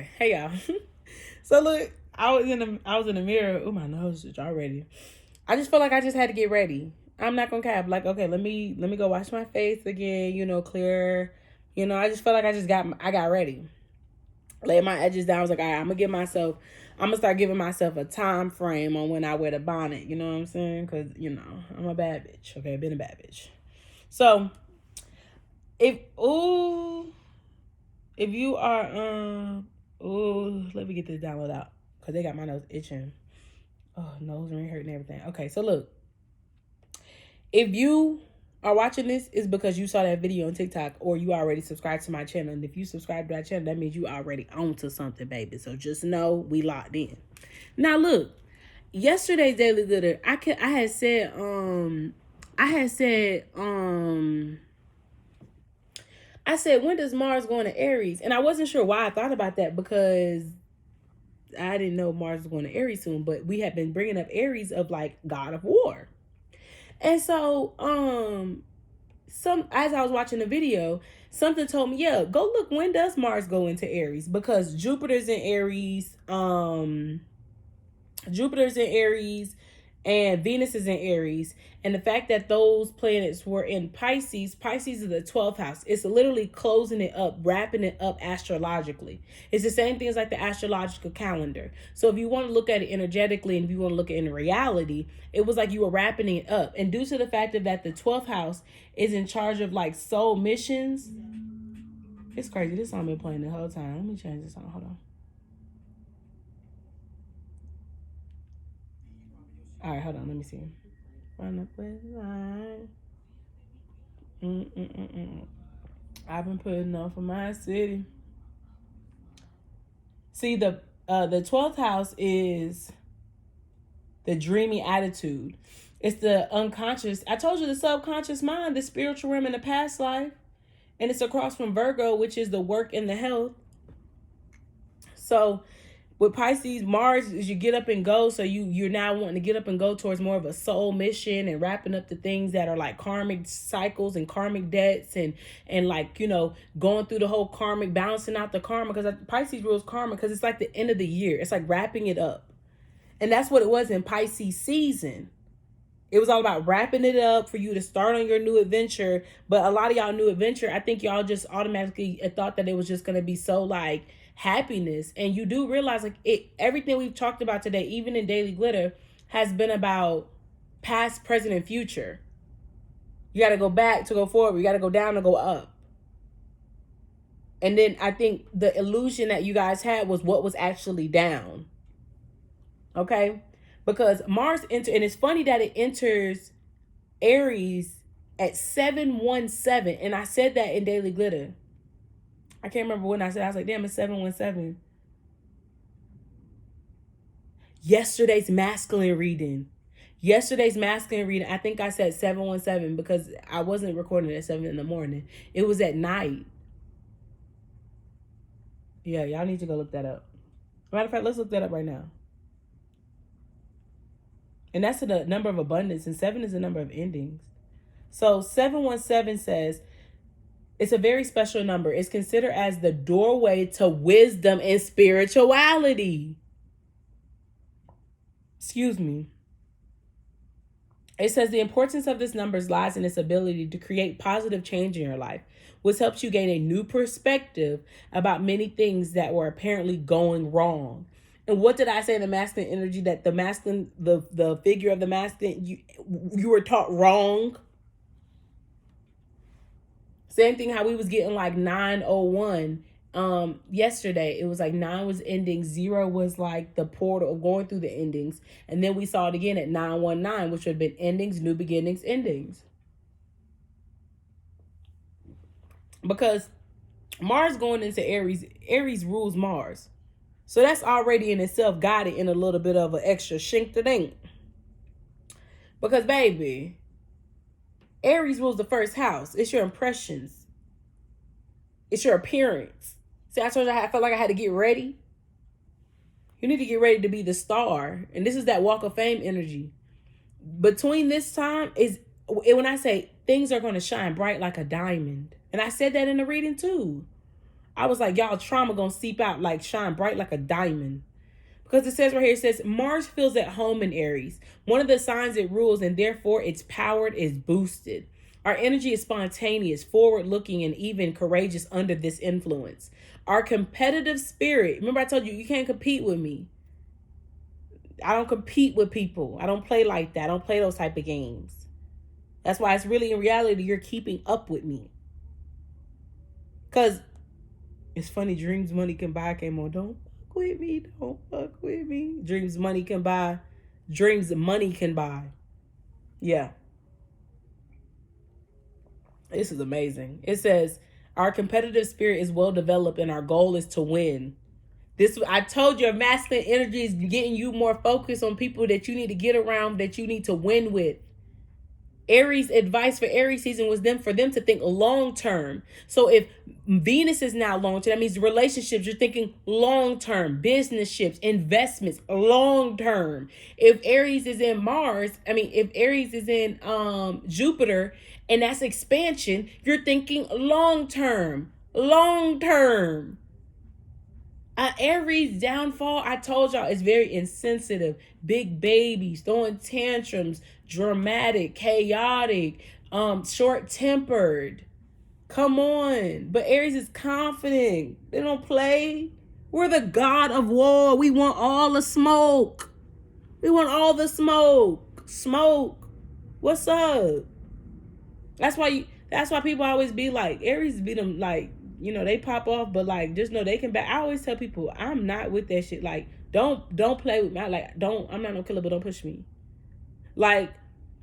Hey y'all. So look, I was in the mirror. Oh, my nose is already. I just felt like I just had to get ready. I'm not gonna cap. Like, okay, let me go wash my face again. Clear. I just felt like I got ready. Laid my edges down. I was like, all right, I'm gonna start giving myself a time frame on when I wear the bonnet. You know what I'm saying? Cause I'm a bad bitch. Okay, been a bad bitch. So if ooh if you are let me get this download out because they got my nose itching. Oh, nose ring hurting everything. Okay, so look, if you are watching this, it's because you saw that video on TikTok or you already subscribed to my channel. And if you subscribe to that channel, that means you already onto something, baby. So just know we locked in. Now look, yesterday's Daily Glitter, I said, when does Mars go into Aries? And I wasn't sure why I thought about that because I didn't know Mars was going to Aries soon, but we had been bringing up Aries of like God of War. And so, as I was watching the video, something told me, yeah, go look, when does Mars go into Aries? Because Jupiter's in Aries, and Venus is in Aries. And the fact that those planets were in Pisces is the 12th house. It's literally closing it up, wrapping it up astrologically. It's the same thing as like the astrological calendar. So if you want to look at it energetically and if you want to look at it in reality, it was like you were wrapping it up. And due to the fact that the 12th house is in charge of like soul missions, it's crazy. This song been playing the whole time. Let me change this song. Hold on. All right, hold on. Let me see. Run up with line. I've been putting on for my city. See, the 12th house is the dreamy attitude. It's the unconscious. I told you, the subconscious mind, the spiritual realm in the past life. And it's across from Virgo, which is the work and the health. So with Pisces, Mars is you get up and go. So you're now wanting to get up and go towards more of a soul mission and wrapping up the things that are like karmic cycles and karmic debts and like, going through the whole karmic, balancing out the karma, because Pisces rules karma because it's like the end of the year. It's like wrapping it up. And that's what it was in Pisces season. It was all about wrapping it up for you to start on your new adventure. But a lot of y'all new adventure, I think y'all just automatically thought that it was just going to be so like happiness. And you do realize like everything we've talked about today, even in Daily Glitter, has been about past, present, and future. You got to go back to go forward. You got to go down to go up. And then I think the illusion that you guys had was what was actually down. Okay? Because Mars and it's funny that it enters Aries at 717. And I said that in Daily Glitter. I can't remember when I said. I was like, damn, it's 717. Yesterday's masculine reading. I think I said 717 because I wasn't recording at 7 in the morning. It was at night. Yeah, y'all need to go look that up. Matter of fact, let's look that up right now. And that's the number of abundance, and 7 is the number of endings. So 717 says, it's a very special number. It's considered as the doorway to wisdom and spirituality. Excuse me. It says the importance of this number lies in its ability to create positive change in your life, which helps you gain a new perspective about many things that were apparently going wrong. And what did I say in the masculine energy? That the masculine, the figure of the masculine, you were taught wrong. Same thing how we was getting like 901 yesterday. It was like 9 was ending, 0 was like the portal of going through the endings. And then we saw it again at 919, which would have been endings, new beginnings, endings. Because Mars going into Aries rules Mars. So that's already in itself got it in a little bit of an extra shink to dink. Because baby, Aries rules the first house. It's your impressions. It's your appearance. See, I told you I felt like I had to get ready. You need to get ready to be the star. And this is that Walk of Fame energy. Between this time is when I say things are going to shine bright like a diamond. And I said that in the reading too. I was like, y'all, trauma gonna seep out, like shine bright like a diamond. Because it says right here, it says Mars feels at home in Aries, one of the signs it rules, and therefore its power is boosted. Our energy is spontaneous, forward looking, and even courageous under this influence. Our competitive spirit, remember I told you, you can't compete with me. I don't compete with people. I don't play like that. I don't play those type of games. That's why it's really in reality you're keeping up with me. Because it's funny, dreams money can buy came on. Don't fuck with me. Don't fuck with me. Dreams money can buy. Dreams money can buy. Yeah. This is amazing. It says, our competitive spirit is well developed and our goal is to win. This, I told you, masculine energy is getting you more focused on people that you need to get around, that you need to win with. Aries advice for Aries season was for them to think long term. So if Venus is now long term, that means relationships, you're thinking long term, business ships, investments, long term. If Aries is in if Aries is in Jupiter, and that's expansion, you're thinking long term, long term. Aries downfall, I told y'all, is very insensitive. Big babies, throwing tantrums, dramatic, chaotic, short-tempered. Come on. But Aries is confident. They don't play. We're the god of war. We want all the smoke. We want all the smoke. Smoke. What's up? That's why people always be like, Aries beat them, like, they pop off, but like, just know they can back. I always tell people, I'm not with that shit. Like, don't play with me. I'm not no killer, but don't push me. Like,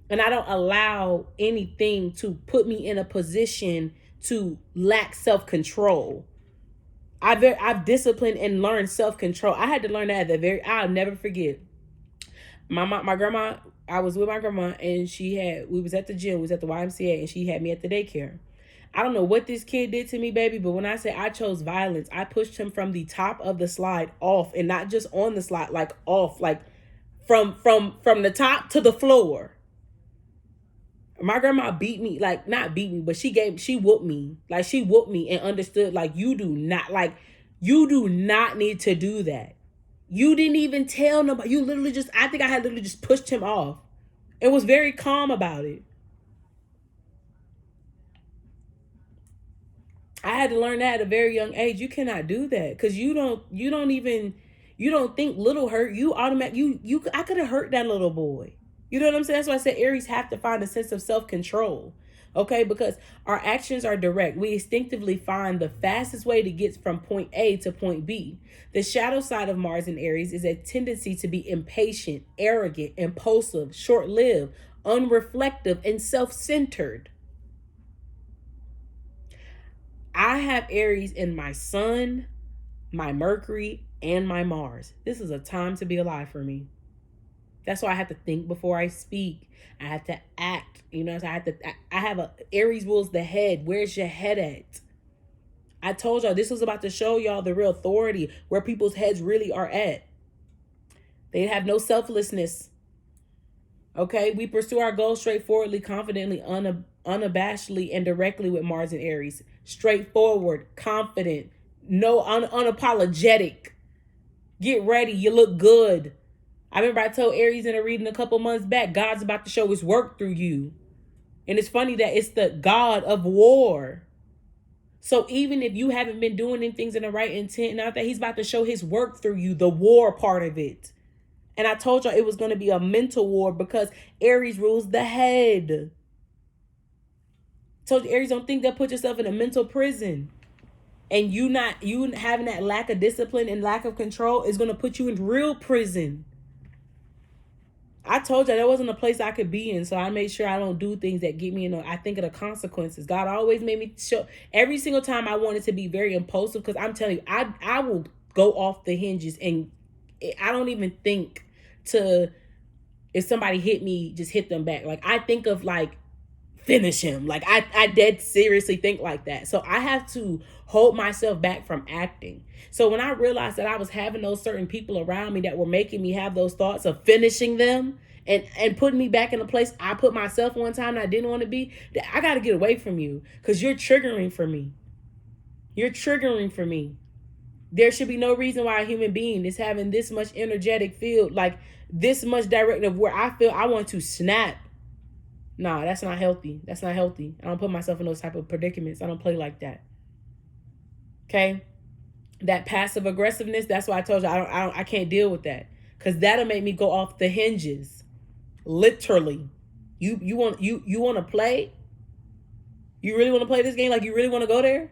and I don't allow anything to put me in a position to lack self-control. I've disciplined and learned self-control. I had to learn that I'll never forget. My grandma, I was with my grandma and we was at the gym, we was at the YMCA, and she had me at the daycare. I don't know what this kid did to me, baby, but when I say I chose violence, I pushed him from the top of the slide off, and not just on the slide, like off, like from the top to the floor. My grandma beat me, like not beat me, but she whooped me. Like she whooped me and understood, like you do not need to do that. You didn't even tell nobody. You literally I think I had literally just pushed him off and was very calm about it. I had to learn that at a very young age. You cannot do that because you don't think little hurt. You automatically, I could have hurt that little boy. You know what I'm saying? That's why I said Aries have to find a sense of self-control. Okay, because our actions are direct. We instinctively find the fastest way to get from point A to point B. The shadow side of Mars in Aries is a tendency to be impatient, arrogant, impulsive, short-lived, unreflective, and self-centered. I have Aries in my Sun, my Mercury, and my Mars. This is a time to be alive for me. That's why I have to think before I speak. I have to act. I have a Aries rules the head. Where's your head at? I told y'all this was about to show y'all the real authority, where people's heads really are at. They have no selflessness. Okay, we pursue our goals straightforwardly, confidently, unabashedly, and directly with Mars and Aries. Straightforward, confident, unapologetic. Get ready, you look good. I remember I told Aries in a reading a couple months back, God's about to show his work through you. And it's funny that it's the God of war. So even if you haven't been doing things in the right intent, now that he's about to show his work through you, the war part of it. And I told y'all it was going to be a mental war because Aries rules the head. Told you, Aries, don't think that put yourself in a mental prison. And you having that lack of discipline and lack of control is going to put you in real prison. I told you that wasn't a place I could be in, so I made sure I don't do things that get me in. I think of the consequences. God always made me show. Every single time I wanted to be very impulsive, because I'm telling you, I will go off the hinges, and I don't even think if somebody hit me, just hit them back. Like I think of like finish him. Like I dead seriously think like that. So I have to hold myself back from acting. So when I realized that I was having those certain people around me that were making me have those thoughts of finishing them and putting me back in a place I put myself one time that I didn't want to be, I got to get away from you because you're triggering for me. You're triggering for me. There should be no reason why a human being is having this much energetic field, like this much directive where I feel I want to snap. Nah, that's not healthy. That's not healthy. I don't put myself in those type of predicaments. I don't play like that. Okay? That passive aggressiveness, that's why I told you I can't deal with that. Cause that'll make me go off the hinges. Literally. You want to play? You really want to play this game? Like you really want to go there?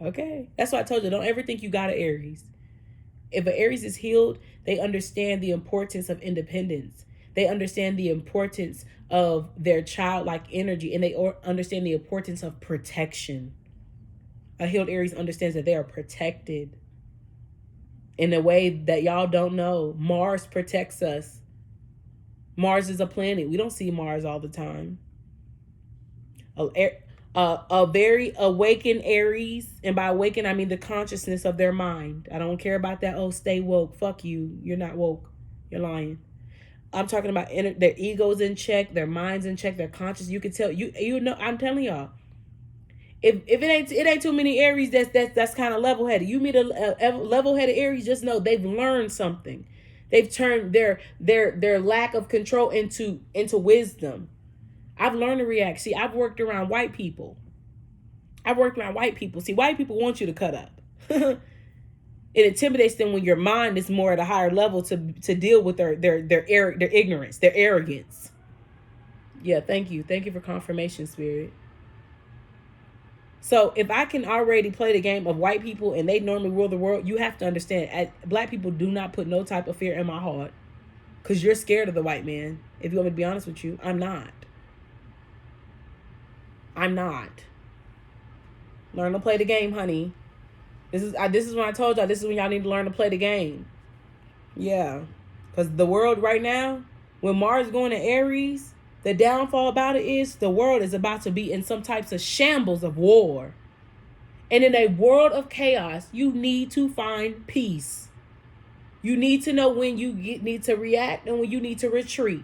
Okay. That's why I told you, don't ever think you got an Aries. If an Aries is healed, they understand the importance of independence. They understand the importance of their childlike energy, and they understand the importance of protection. A healed Aries understands that they are protected in a way that y'all don't know. Mars protects us. Mars is a planet. We don't see Mars all the time. A very awakened Aries, and by awakened I mean the consciousness of their mind. I don't care about that. Oh, stay woke. Fuck you. You're not woke. You're lying. I'm talking about their egos in check, their minds in check, their conscious. You can tell you know. I'm telling y'all, if it ain't too many Aries that's kind of level headed. You meet a level headed Aries, just know they've learned something. They've turned their lack of control into wisdom. I've learned to react. See, I've worked around white people. See, white people want you to cut up. It intimidates them when your mind is more at a higher level to deal with their ignorance, their arrogance. Yeah, thank you for confirmation, Spirit. So if I can already play the game of white people and they normally rule the world, you have to understand, black people do not put no type of fear in my heart, because you're scared of the white man. If you want me to be honest with you, I'm not. Learn to play the game, honey. This is when I told y'all, this is when y'all need to learn to play the game. Yeah. Because the world right now, when Mars is going to Aries, the downfall about it is the world is about to be in some types of shambles of war. And in a world of chaos, you need to find peace. You need to know when you need to react and when you need to retreat.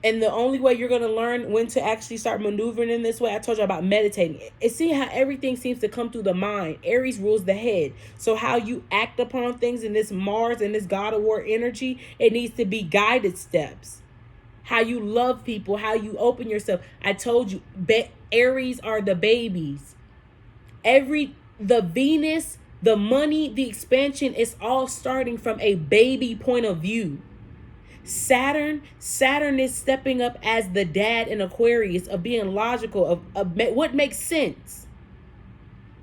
And the only way you're going to learn when to actually start maneuvering in this way, I told you about meditating. And see how everything seems to come through the mind. Aries rules the head. So how you act upon things in this Mars and this God of War energy, it needs to be guided steps. How you love people, how you open yourself. I told you, Aries are the babies. The Venus, the money, the expansion is all starting from a baby point of view. Saturn is stepping up as the dad in Aquarius of being logical, of what makes sense.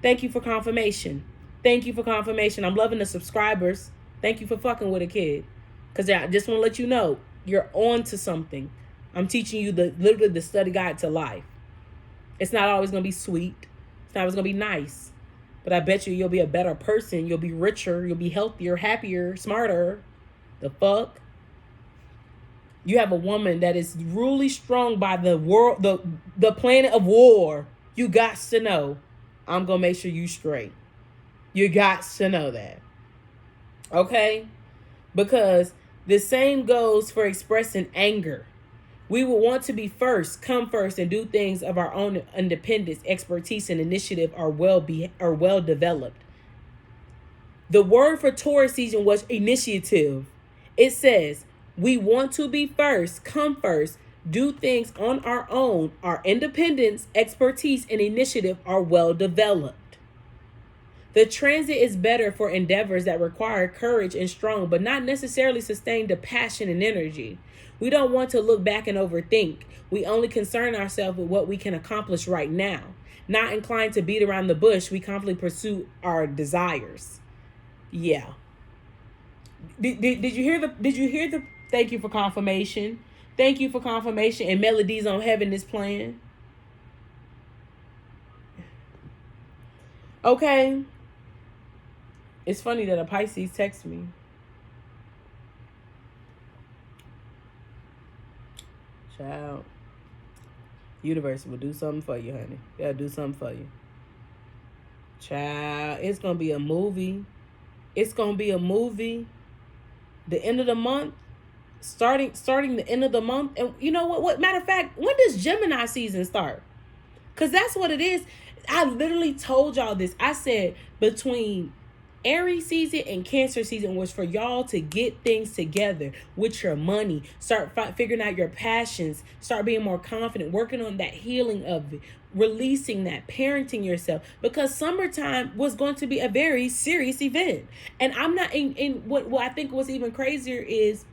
Thank you for confirmation. I'm loving the subscribers. Thank you for fucking with a kid. Because I just want to let you know, you're on to something. I'm teaching you literally the study guide to life. It's not always going to be sweet. It's not always going to be nice. But I bet you'll be a better person. You'll be richer. You'll be healthier, happier, smarter. The fuck? You have a woman that is really strong by the world, the planet of war. You got to know, I'm going to make sure you straight. You got to know that. Okay? Because the same goes for expressing anger. We will want to be first, come first, and do things of our own independence, expertise, and initiative are well developed. The word for Taurus season was initiative. It says, we want to be first, come first, do things on our own. Our independence, expertise, and initiative are well developed. The transit is better for endeavors that require courage and strong, but not necessarily sustain the passion and energy. We don't want to look back and overthink. We only concern ourselves with what we can accomplish right now. Not inclined to beat around the bush, we confidently pursue our desires. Yeah. Did you hear the thank you for confirmation? Thank you for confirmation, and Melodies on Heaven is playing. Okay. It's funny that a Pisces texts me. Child. Universe will do something for you, honey. They'll do something for you. Child, it's going to be a movie. The end of the month. Starting the end of the month. And you know what matter of fact, when does Gemini season start? Because that's what it is. I literally told y'all this. I said between Aries season and Cancer season was for y'all to get things together with your money. Start figuring out your passions. Start being more confident. Working on that healing of it. Releasing that. Parenting yourself. Because summertime was going to be a very serious event. And I'm not in what I think was even crazier is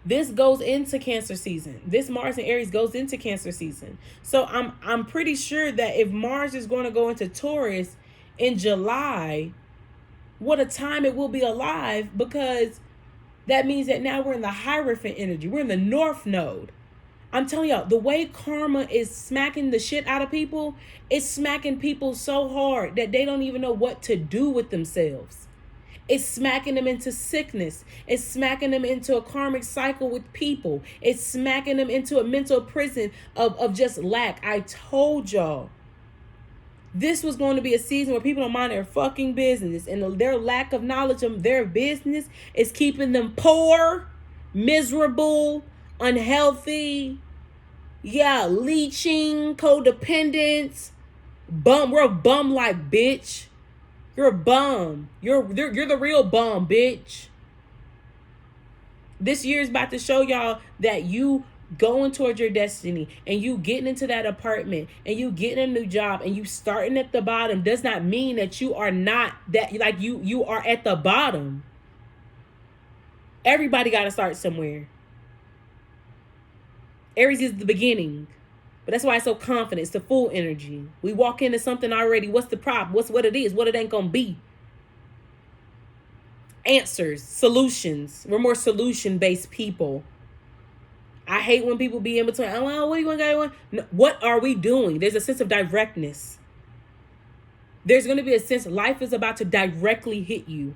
this goes into Cancer season. This Mars and Aries goes into Cancer season. So I'm pretty sure that if Mars is going to go into Taurus in July, what a time it will be alive, because that means that now we're in the Hierophant energy. We're in the North Node. I'm telling y'all, the way karma is smacking the shit out of people, it's smacking people so hard that they don't even know what to do with themselves. It's smacking them into sickness. It's smacking them into a karmic cycle with people. It's smacking them into a mental prison of just lack. I told y'all. This was going to be a season where people don't mind their fucking business. And their lack of knowledge of their business is keeping them poor, miserable, unhealthy. Yeah, leeching, codependence. Bum. We're a bum like bitch. You're a bum. You're the real bum, bitch. This year is about to show y'all that you going towards your destiny and you getting into that apartment and you getting a new job and you starting at the bottom does not mean that you are not that, like you are at the bottom. Everybody got to start somewhere. Aries is the beginning. But that's why it's so confident. It's the full energy. We walk into something already. What's the problem? What it is? What it ain't gonna be? Answers, solutions. We're more solution-based people. I hate when people be in between. Oh, well, what are you going to do? What are we doing? There's a sense of directness. There's going to be a sense life is about to directly hit you.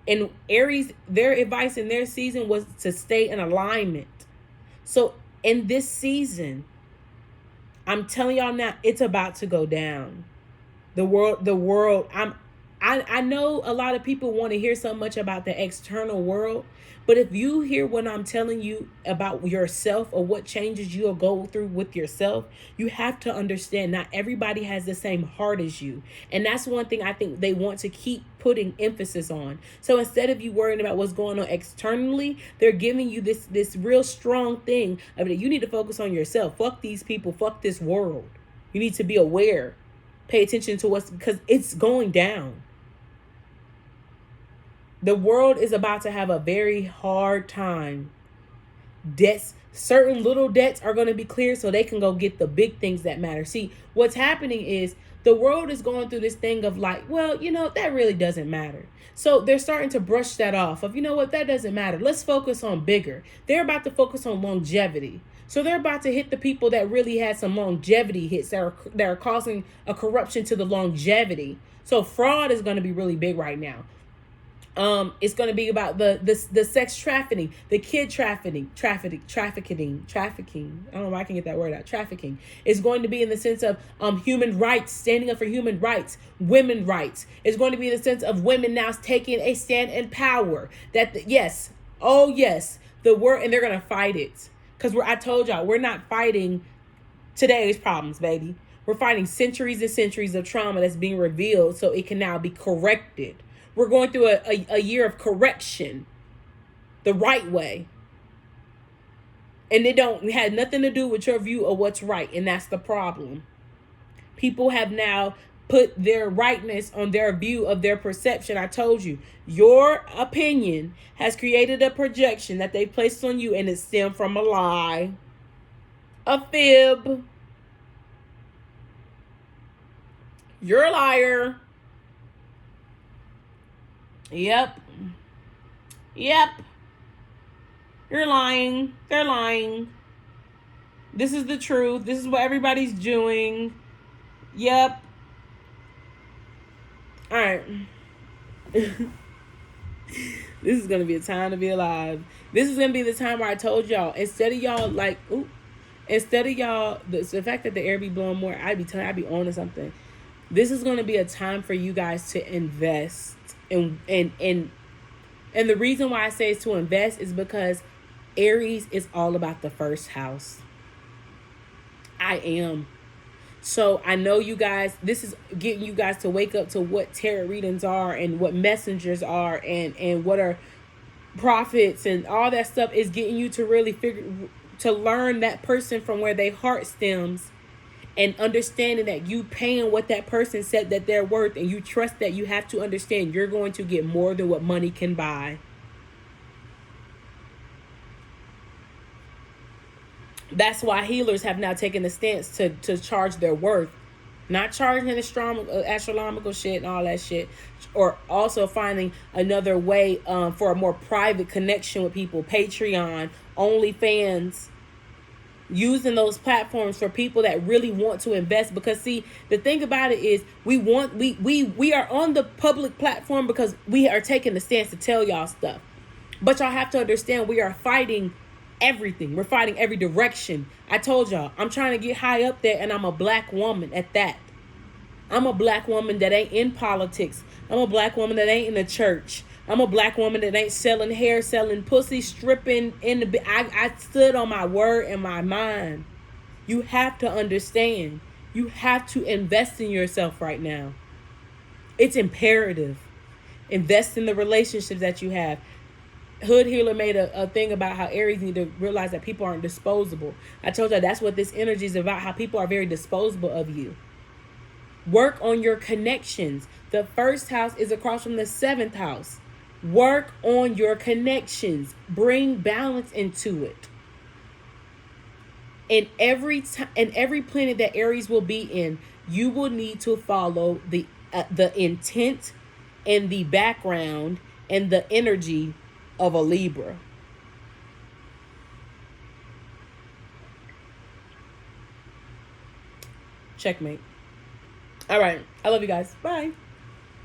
And Aries, their advice in their season was to stay in alignment. So in this season, I'm telling y'all now, it's about to go down. The world, I know a lot of people want to hear so much about the external world, but if you hear what I'm telling you about yourself or what changes you'll go through with yourself, you have to understand not everybody has the same heart as you. And that's one thing I think they want to keep putting emphasis on. So instead of you worrying about what's going on externally, they're giving you this real strong thing of that you need to focus on yourself. Fuck these people, fuck this world. You need to be aware. Pay attention to what's, because it's going down. The world is about to have a very hard time. Debts, certain little debts are going to be cleared so they can go get the big things that matter. See, what's happening is the world is going through this thing of like, well, that really doesn't matter. So they're starting to brush that off of, what, that doesn't matter. Let's focus on bigger. They're about to focus on longevity. So they're about to hit the people that really had some longevity hits that are causing a corruption to the longevity. So fraud is going to be really big right now. It's going to be about the sex trafficking, the kid trafficking. I don't know why I can get that word out. Trafficking. It's going to be in the sense of human rights, standing up for human rights, women rights. It's going to be in the sense of women now taking a stand in power. Yes, the word, and they're going to fight it. Because I told y'all, we're not fighting today's problems, baby. We're fighting centuries and centuries of trauma that's being revealed so it can now be corrected. We're going through a year of correction the right way. And it had nothing to do with your view of what's right. And that's the problem. People have now put their rightness on their view of their perception. I told you, your opinion has created a projection that they placed on you, and it stemmed from a lie, a fib. You're a liar. Yep. You're lying. They're lying. This is the truth. This is what everybody's doing. Yep. All right. This is going to be a time to be alive. This is going to be the time where I told y'all, instead of y'all the fact that the air be blowing more, I'd be on to something. This is going to be a time for you guys to invest. And the reason why I say it's to invest is because Aries is all about the first house. I am. So I know you guys, this is getting you guys to wake up to what tarot readings are and what messengers are and what are prophets, and all that stuff is getting you to really to learn that person from where their heart stems, and understanding that you paying what that person said that they're worth, and you trust that you have to understand you're going to get more than what money can buy. That's why healers have now taken the stance to charge their worth. Not charging astronomical shit and all that shit. Or also finding another way for a more private connection with people. Patreon, OnlyFans. Using those platforms for people that really want to invest. Because see, the thing about it is we are on the public platform because we are taking the stance to tell y'all stuff. But y'all have to understand, we are fighting everything. We're fighting every direction. I told y'all, I'm trying to get high up there, and I'm a black woman at that. I'm a black woman that ain't in politics. I'm a black woman that ain't in the church. I'm a black woman that ain't selling hair, selling pussy, stripping in the... I stood on my word and my mind. You have to understand. You have to invest in yourself right now. It's imperative. Invest in the relationships that you have. Hood Healer made a thing about how Aries need to realize that people aren't disposable. I told you that's what this energy is about, how people are very disposable of you. Work on your connections. The first house is across from the 7th house. Work on your connections. Bring balance into it. And every planet that Aries will be in, you will need to follow the intent and the background and the energy of a Libra. Checkmate. All right. I love you guys. Bye.